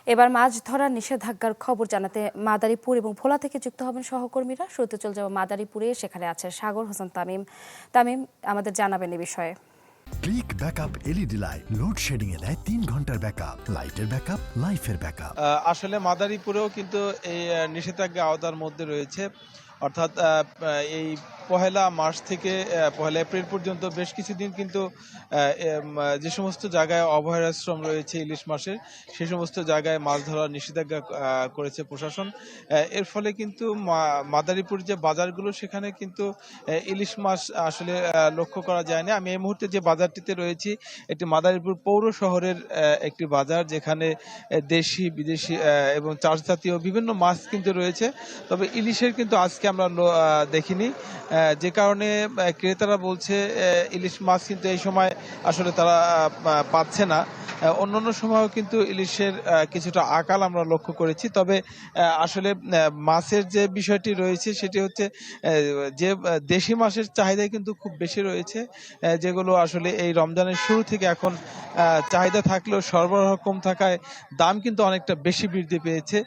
এবার মাছ ধরার নিষেধাজ্ঞার খবর জানাতে মাদারীপুর এবং ভোলা থেকে যুক্ত হবেন সহকর্মীরা। শুরুতে চলে যাব মাদারীপুরে, সেখানে আছে সাগর হোসেন তামিম। তামিম, আমাদের জানাবেন এই বিষয়ে। Click backup LED light load shedding এ দেয় 3 ঘন্টার ব্যাকআপ, লাইটের ব্যাকআপ, লাইফের ব্যাকআপ। আসলে মাদারীপুরেও কিন্তু এই নিষেধাজ্ঞা আওতার মধ্যে রয়েছে। অর্থাৎ এই পহেলা মার্চ থেকে পহেলা এপ্রিল পর্যন্ত বেশ কিছুদিন কিন্তু যে সমস্ত জায়গায় অভয়াশ্রম রয়েছে ইলিশ মাছের, সে সমস্ত জায়গায় মাছ ধরার নিষেধাজ্ঞা করেছে প্রশাসন। এর ফলে কিন্তু মাদারীপুর যে বাজারগুলো, সেখানে কিন্তু ইলিশ মাছ আসলে লক্ষ্য করা যায় না। আমি এই মুহূর্তে যে বাজারটিতে রয়েছি, এটি মাদারীপুর পৌর শহরের একটি বাজার, যেখানে দেশি বিদেশি এবং চাষ জাতীয় বিভিন্ন মাছ কিন্তু রয়েছে। তবে ইলিশের কিন্তু আজকে আমরা দেখিনি, যে কারণে ক্রেতারা বলছে ইলিশ মাছ কিন্তু এই সময় আসলে তারা পাচ্ছে না। অন্যান্য সময়ও কিন্তু ইলিশের কিছুটা আকাল আমরা লক্ষ্য করেছি। তবে আসলে মাছের যে বিষয়টি রয়েছে, সেটি হচ্ছে যে দেশি মাছের চাহিদা কিন্তু খুব বেশি রয়েছে, যেগুলো আসলে এই রমজানের শুরু থেকে এখন চাহিদা থাকলেও সরবরাহ কম থাকায় দাম কিন্তু অনেকটা বেশি বৃদ্ধি পেয়েছে।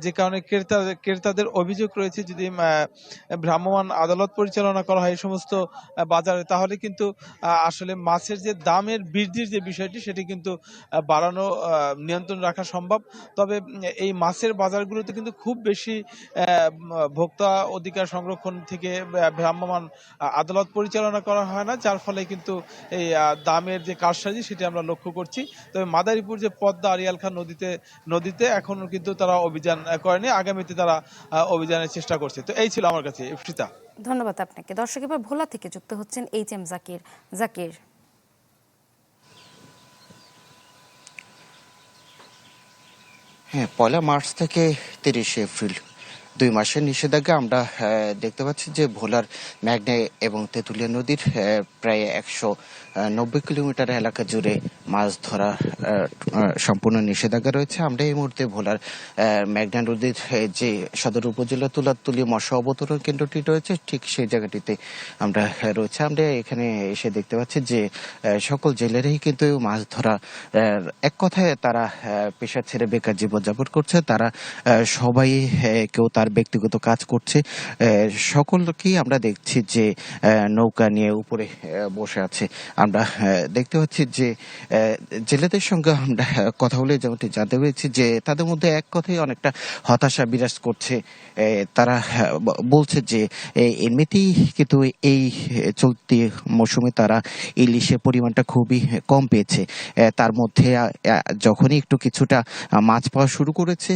যে কারণে ক্রেতাদের অভিযোগ রয়েছে, যদি ভ্রাম্যমাণ আদালত পরিচালনা করা হয় এই সমস্ত বাজারে, তাহলে কিন্তু আসলে মাছের যে দামের বৃদ্ধির যে বিষয়টি, সেটি কিন্তু বাড়ানো, নিয়ন্ত্রণ রাখা সম্ভব। তবে এই মাছের বাজারগুলোতে কিন্তু খুব বেশি ভোক্তা অধিকার সংরক্ষণ থেকে ভ্রাম্যমাণ আদালত পরিচালনা করা হয় না, যার ফলে কিন্তু এই দামের যে কারসাজি, সেটি আমরা লক্ষ্য করছি। তবে মাদারীপুর যে পদ্মা আড়িয়াল খাঁ নদীতে এখনো কিন্তু তারা অভিযান করেনি, আগামীতে তারা অভিযানের চেষ্টা করছে। তো এই ছিল আমার কাছে ইফতিতা। ধন্যবাদ আপনাকে। দর্শক, এবার ভোলা থেকে যুক্ত হচ্ছেন এইচ.এম. জাকির। হ্যাঁ, 1 মার্চ থেকে 30 এপ্রিল 2 মাসের নিষেধাজ্ঞা আমরা দেখতে পাচ্ছি যে ভোলার মেঘনা এবং তেঁতুলিয়া নদীর প্রায় 190 কিলোমিটার এলাকা জুড়ে মাছ ধরা সম্পূর্ণ নিষেধাজ্ঞা রয়েছে। আমরা এই মুহূর্তে ভোলার মেঘনা নদীর যে সদর উপজেলা তুলাতুলি মৎস্য অবতরণ কেন্দ্রটি রয়েছে, ঠিক সেই জায়গাটিতে আমরা রয়েছে। আমরা এখানে এসে দেখতে পাচ্ছি যে সকল জেলেরাই কিন্তু মাছ ধরা, এক কথায় তারা পেশা ছেড়ে বেকার জীবনযাপন করছে। তারা সবাই কেউ তার ব্যক্তিগত কাজ করছে। সকলকেই আমরা দেখছি যে নৌকা নিয়ে উপরে বসে আছে। আমরা দেখতে পাচ্ছি যে জেলেদের সঙ্গে আমরা কথা বলে যেমনটি জানতে পেরেছি যে তাদের মধ্যে এক কথাই অনেকটা হতাশা বিরাজ করছে। তারা বলছে যে এমনিতেই কিন্তু এই চলতি মৌসুমে তারা ইলিশের পরিমাণটা খুবই কম পেয়েছে। তার মধ্যে যখনই একটু কিছুটা মাছ পাওয়া শুরু করেছে,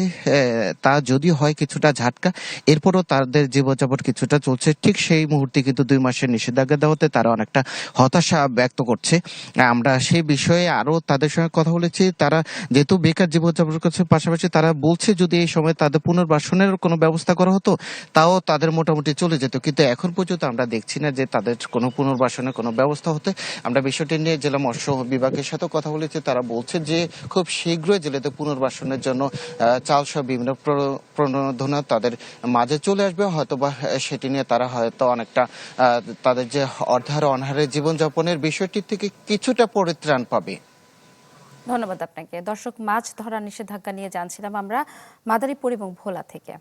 তা যদিও হয় কিছুটা ঝাটকা, এরপরও তাদের জীবনযাপন কিছুটা চলছে। ঠিক সেই মুহূর্তে কিন্তু 2 মাসের নিষেধাজ্ঞা দেওয়াতে তারা অনেকটা হতাশা ব্যক্ত করছে। আমরা সেই বিষয়ে আরো তাদের সঙ্গে কথা বলেছি। তারা যেহেতু বেকার জীবনযাপন করছে, পাশাপাশি তারা বলছে যদি এই সময় তাদের পুনর্বাসনের কোনো ব্যবস্থা করা হতো, তাও তাদের মোটামুটি চলে যেত। কিন্তু এখন পর্যন্ত আমরা দেখছি না যে তাদের কোনো পুনর্বাসনের কোনো ব্যবস্থা হতে। আমরা বিষয়টি নিয়ে জেলা মৎস্য বিভাগের সাথে কথা বলেছি। তারা বলছে যে খুব শীঘ্রই জেলেদের পুনর্বাসনের জন্য চাল সহ বিভিন্ন প্রণোদনা তাদের মাঝে চলে আসবে। হয়তোবা সেটি নিয়ে তারা হয়তো অনেকটা তাদের যে অর্ধাহারে অনাহারে জীবনযাপনের বিষয়টি থেকে কিছুটা পরিত্রাণ পাবে। ধন্যবাদ আপনাকে। দর্শক, মাছ ধরার নিষেধাজ্ঞা নিয়ে জানছিলাম আমরা মাদারীপুর এবং ভোলা থেকে।